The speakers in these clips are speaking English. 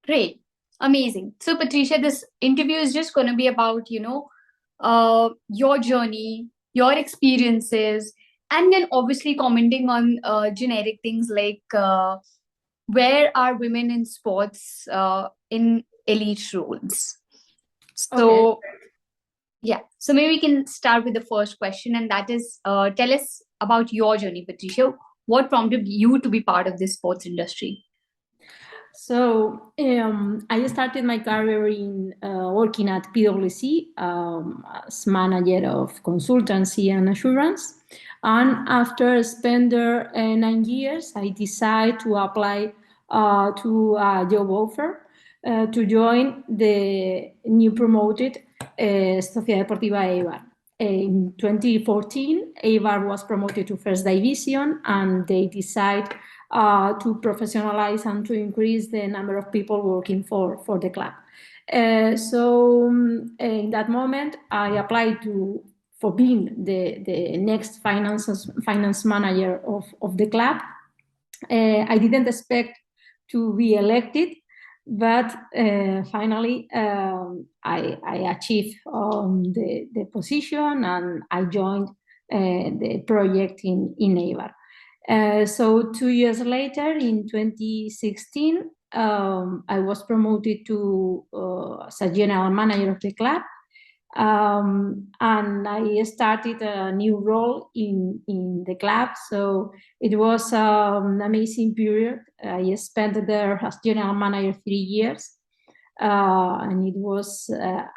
Great. Amazing. So, Patricia, this interview is just going to be about, your journey, your experiences, and then obviously commenting on generic things like where are women in sports in elite roles. Okay. So, yeah. So, maybe we can start with the first question, and that is tell us about your journey, Patricia. What prompted you to be part of this sports industry? So I started my career in working at PwC as manager of consultancy and assurance. And after spending there 9 years, I decided to apply to a job offer to join the new promoted Sociedad Deportiva Eibar. In 2014, Eibar was promoted to first division, and they decided to professionalize and to increase the number of people working for the club. So in that moment, I applied for being the next finance manager of the club. I didn't expect to be elected, but finally I achieved the position, and I joined the project in Eibar. So 2 years later, in 2016, I was promoted to as a general manager of the club, and I started a new role in the club. So it was an amazing period. I spent there as general manager 3 years, and it was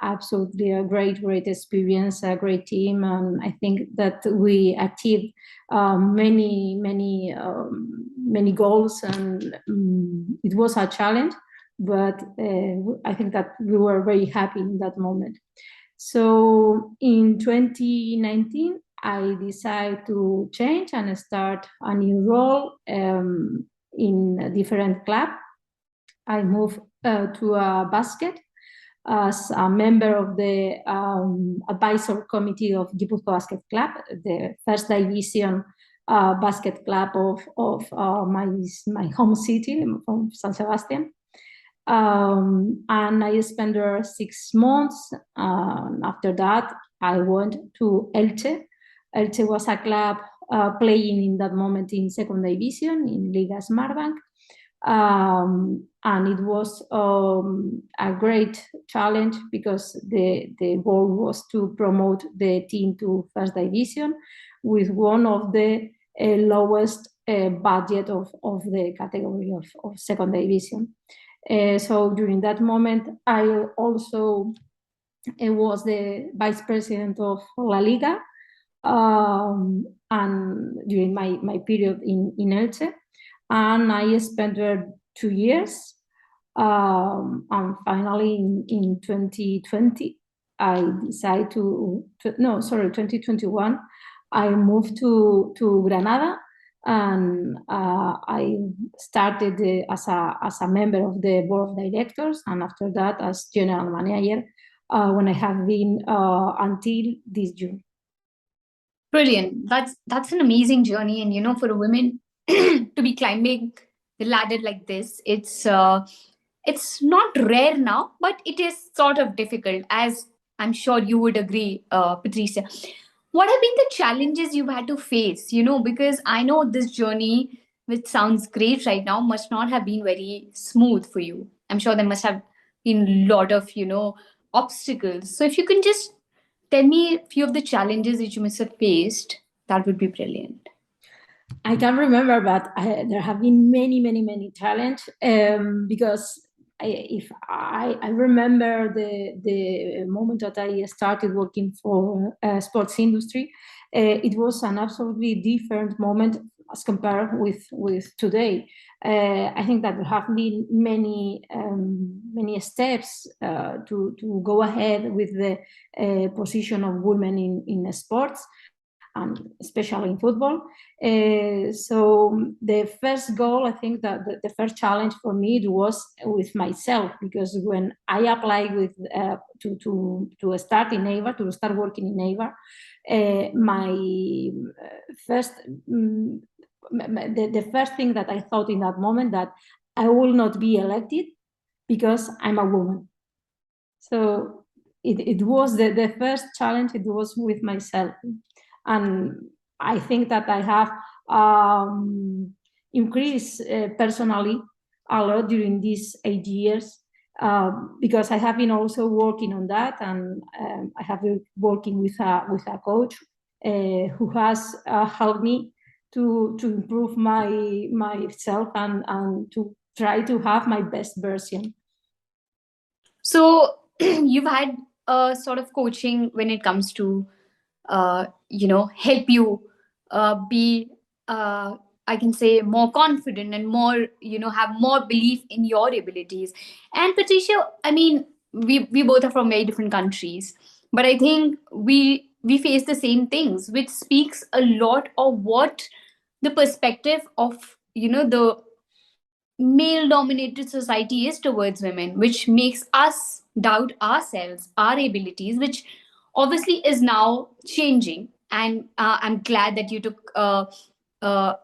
absolutely a great experience, a great team, and I think that we achieved many goals, and it was a challenge, but I think that we were very happy in that moment. So in 2019, I decided to change and start a new role in a different club. I moved to a basket as a member of the advisor committee of Gipuzkoa Basket Club, the first division basket club of my home city, from San Sebastian. And I spent there 6 months. After that, I went to Elche. Elche was a club playing in that moment in second division in Liga Smartbank. And it was a great challenge because the goal was to promote the team to first division with one of the lowest budget of the category of second division. So during that moment, I also was the vice president of La Liga, and during my period in Elche, and I spent there 2 years. And finally, in 2020, I decided no, sorry, 2021, I moved to Granada, and I started as a member of the board of directors, and after that as general manager, when I have been until this June. Brilliant. That's an amazing journey, and for a woman to be climbing the ladder like this, it's not rare now, but it is sort of difficult, as I'm sure you would agree, Patricia. What have been the challenges you've had to face? Because I know this journey, which sounds great right now, must not have been very smooth for you. I'm sure there must have been a lot of obstacles. So if you can just tell me a few of the challenges that you must have faced. That would be brilliant. I can't remember, but there have been many challenges, because if I remember the moment that I started working for sports industry, it was an absolutely different moment as compared with today. I think that there have been many steps to go ahead with the position of women in sports, and especially in football. So the first goal, I think that the first challenge for me was with myself, because when I applied to start in Eibar, to start working in Eibar, my first the first thing that I thought in that moment, that I will not be elected, because I'm a woman. So it was the first challenge, it was with myself. And I think that I have increased personally a lot during these 8 years, because I have been also working on that, and I have been working with a coach who has helped me to improve myself, and to try to have my best version. So you've had a sort of coaching when it comes to help you be I can say more confident and more, have more belief in your abilities. And Patricia, I mean, we both are from very different countries, but I think we face the same things, which speaks a lot of what the perspective of, the male dominated society is towards women, which makes us doubt ourselves, our abilities, which obviously is now changing. And I'm glad that you took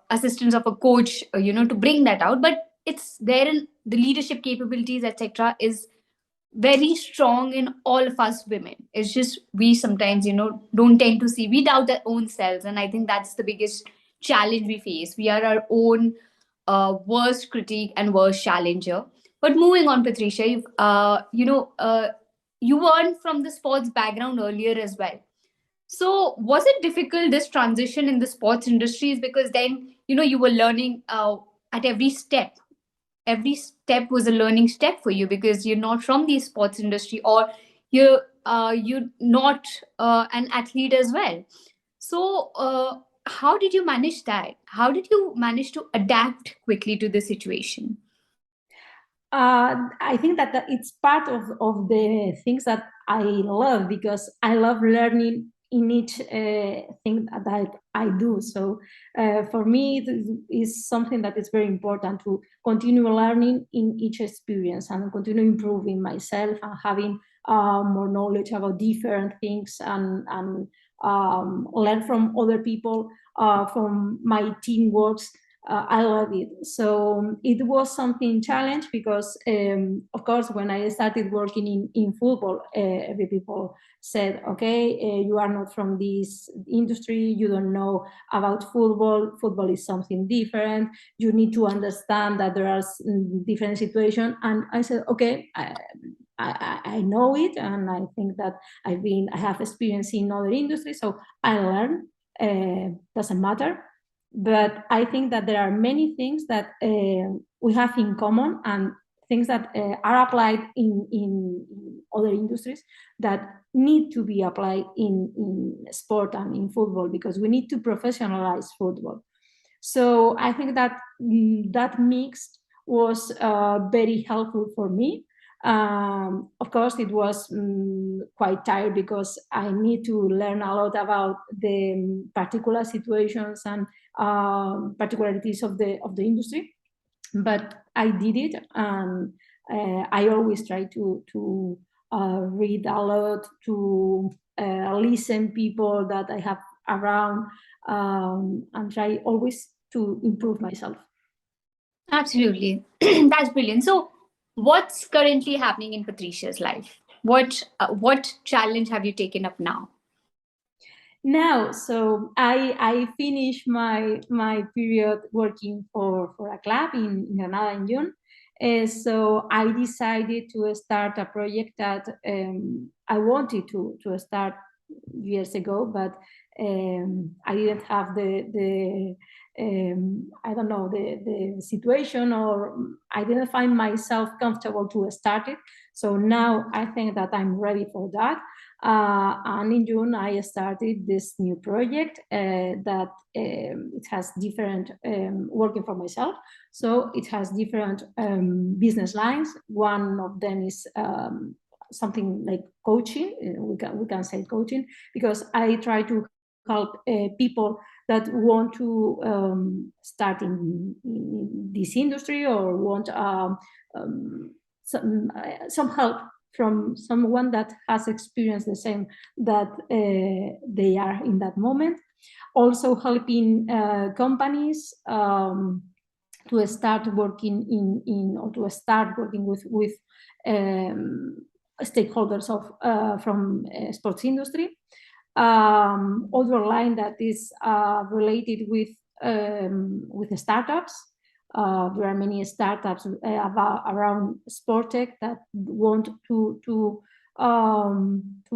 assistance of a coach, to bring that out. But it's there in the leadership capabilities, etc., is very strong in all of us women. It's just we sometimes, don't tend to see, we doubt our own selves. And I think that's the biggest challenge we face. We are our own worst critique and worst challenger. But moving on, Patricia, you weren't from the sports background earlier as well. So was it difficult, this transition in the sports industries? Because then, you were learning at every step was a learning step for you, because you're not from the sports industry, or you're not an athlete as well. So how did you manage that? How did you manage to adapt quickly to the situation? I think that it's part of the things that I love, because I love learning in each thing that I do. So for me, it is something that is very important to continue learning in each experience, and continue improving myself, and having more knowledge about different things, and learn from other people, from my teamworks. I love it. So it was something challenge, because, of course, when I started working in football, every people said, okay, you are not from this industry, you don't know about football. Football is something different. You need to understand that there are different situations. And I said, okay, I know it, and I think that I have experience in other industries, so I learn. Doesn't matter, but I think that there are many things that we have in common, and things that are applied in other industries, that need to be applied in sport and in football, because we need to professionalize football. So I think that that mix was very helpful for me. Of course, it was quite tired, because I need to learn a lot about the particular situations and particularities of the industry. But I did it, and I always try to read a lot, to listen people that I have around, and try always to improve myself. Absolutely. That's brilliant. So what's currently happening in Patricia's life? What challenge have you taken up now? Now, so I finished my period working for a club in Granada in June. So I decided to start a project that I wanted to start years ago, but I didn't have the I don't know, the situation, or I didn't find myself comfortable to start it. So now I think that I'm ready for that. And in June, I started this new project that it has different, working for myself. So it has different business lines. One of them is something like coaching. We can say coaching, because I try to help people that want to start in this industry, or want some help from someone that has experienced the same that they are in that moment. Also helping companies to start working or to start working with stakeholders from sports industry. Other line that is related with startups. There are many startups around sport tech that want to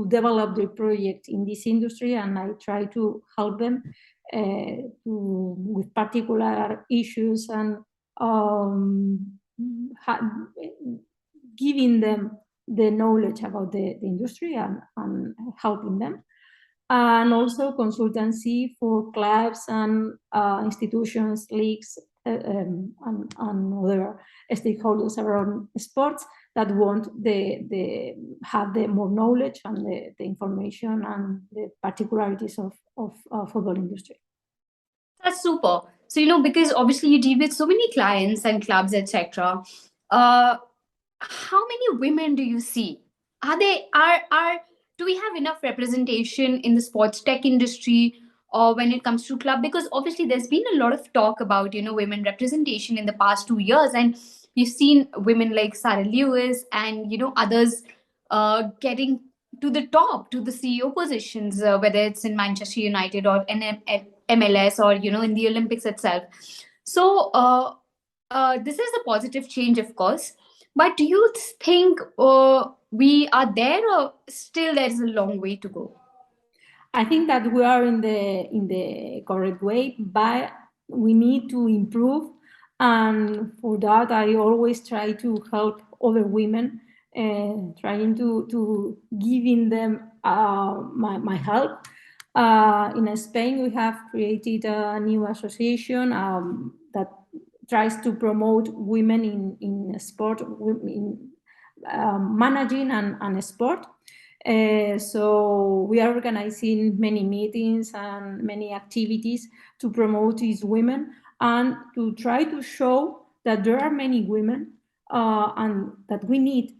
develop their project in this industry, and I try to help them with particular issues and giving them the knowledge about the industry and helping them. And also consultancy for clubs and institutions, leagues, and other stakeholders around sports that want have the more knowledge and the information and the particularities of football industry. That's super. So, because obviously you deal with so many clients and clubs, etc. How many women do you see? Are do we have enough representation in the sports tech industry or when it comes to club? Because obviously there's been a lot of talk about women representation in the past 2 years, and we've seen women like Sarah Lewis and others getting to the top, to the CEO positions, whether it's in Manchester United or in MLS or in the Olympics itself. So this is a positive change, of course. But do you think we are there, or still there's a long way to go? I think that we are in the correct way, but we need to improve. And for that, I always try to help other women, trying to giving them my help. In Spain, we have created a new association that tries to promote women in sport, in managing and sport. So we are organizing many meetings and many activities to promote these women and to try to show that there are many women and that we need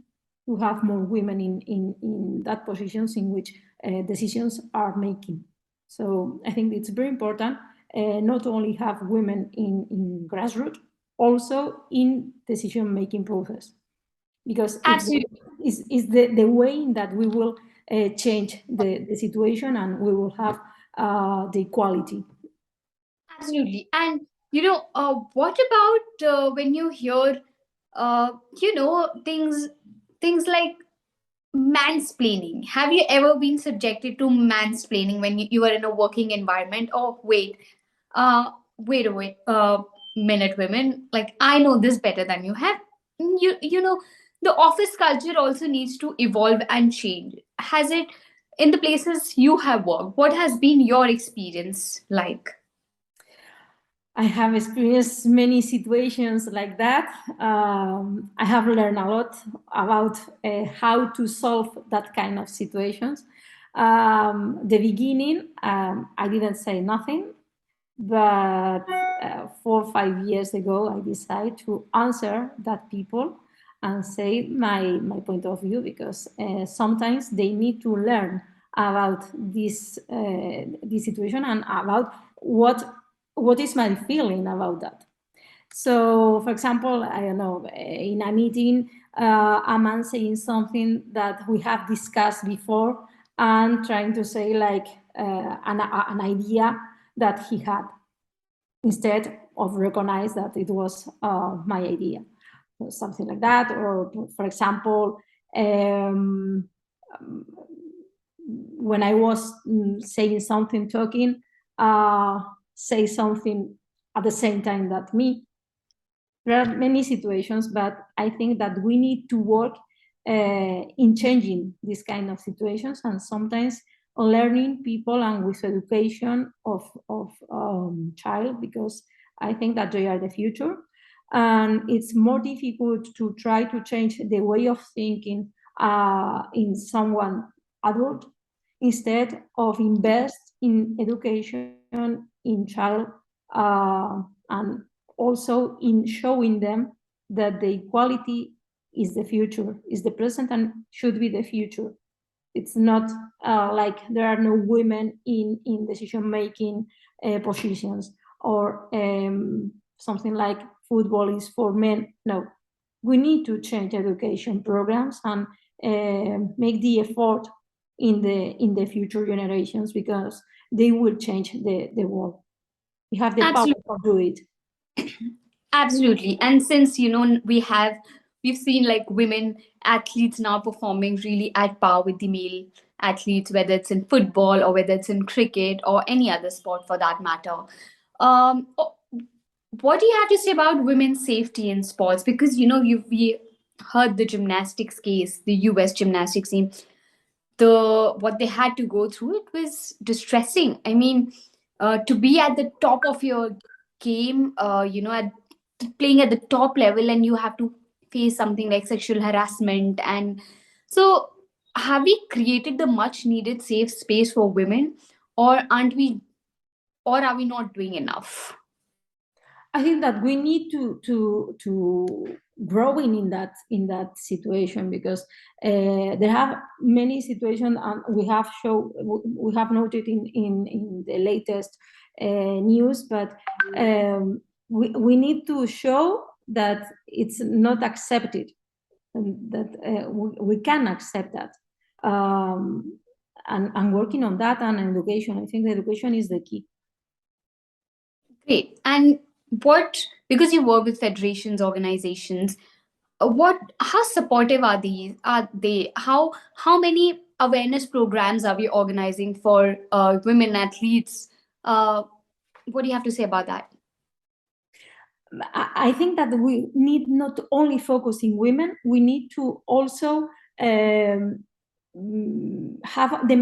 to have more women in that positions in which decisions are making. So I think it's very important not only have women in grassroots, also in decision-making process, because it's the way in that we will change the situation and we will have the equality. Absolutely. And what about when you hear things like mansplaining? Have you ever been subjected to mansplaining when you are in a working environment? Oh, wait a minute, women. Like, I know this better than you have. The office culture also needs to evolve and change. Has it, in the places you have worked? What has been your experience like? I have experienced many situations like that. I have learned a lot about how to solve that kind of situations. The beginning, I didn't say nothing, but 4 or 5 years ago, I decided to answer that people and say my point of view, because sometimes they need to learn about this situation and about what is my feeling about that. So, for example, I don't know, in a meeting, a man saying something that we have discussed before and trying to say like an idea that he had, instead of recognize that it was my idea, or something like that. Or, for example, when I was saying something, talking, say something at the same time that me. There are many situations, but I think that we need to work in changing these kind of situations, and sometimes learning people and with education of child, because I think that they are the future. And it's more difficult to try to change the way of thinking in someone adult, instead of invest in education in child, and also in showing them that the equality is the future, is the present, and should be the future. It's not like there are no women in decision-making positions, or something like football is for men. No, we need to change education programs and make the effort in the future generations, because they will change the world. We have the power Absolutely. to do it. Absolutely. And since, we've seen like women athletes now performing really at par with the male athletes, whether it's in football or whether it's in cricket or any other sport for that matter. Oh, what do you have to say about women's safety in sports? Because, we heard the gymnastics case, the US gymnastics team, what they had to go through, it was distressing. I mean, to be at the top of your game, playing at the top level, and you have to face something like sexual harassment. And so, have we created the much needed safe space for women, or aren't we, or are we not doing enough? I think that we need to growing in that situation, because there have many situations, and we have noted in the latest news, but we need to show that it's not accepted, and that we can accept that, and working on that, and education. I think the education is the key. Great. And because you work with federations, organizations, how supportive are these? Are they? How many awareness programs are we organizing for women athletes? Uh, what do you have to say about that? I think that we need not only focus in women, we need to also have the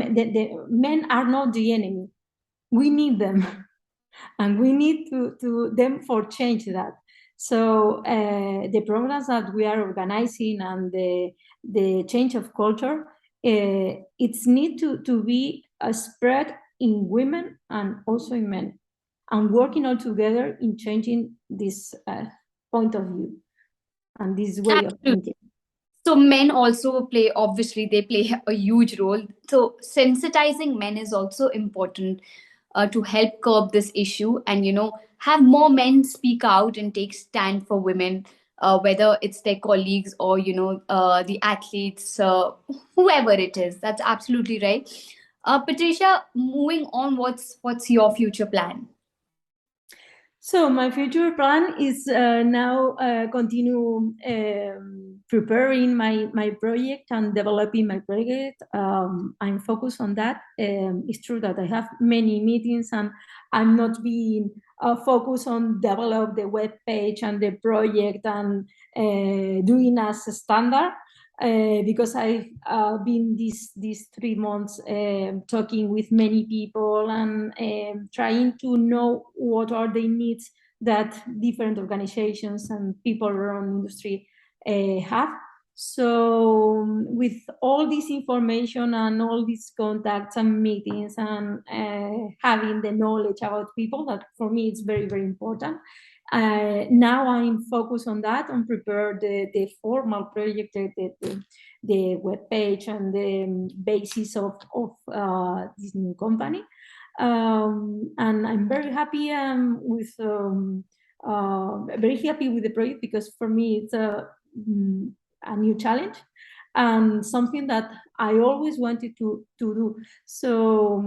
men are not the enemy. We need them, and we need to them for change that. So the programs that we are organizing, and the change of culture, it's need to be a spread in women and also in men, and working all together in changing this point of view and this way of Absolutely. thinking. So men also play, obviously, they play a huge role. So sensitizing men is also important to help curb this issue, and have more men speak out and take stand for women, whether it's their colleagues or the athletes, whoever it is. That's absolutely right. Patricia, moving on, what's your future plan? So my future plan is now continue preparing my project and developing my project. I'm focused on that. It's true that I have many meetings, and I'm not being focused on develop the web page and the project, and doing as a standard. Because I've been these 3 months talking with many people, and trying to know what are the needs that different organizations and people around industry have. So with all this information and all these contacts and meetings, and having the knowledge about people, that for me it's very, very important. Now I'm focused on that, and prepare the formal project, the web page, and the basis of this new company. And I'm very happy very happy with the project, because for me it's a new challenge, and something that I always wanted to do. So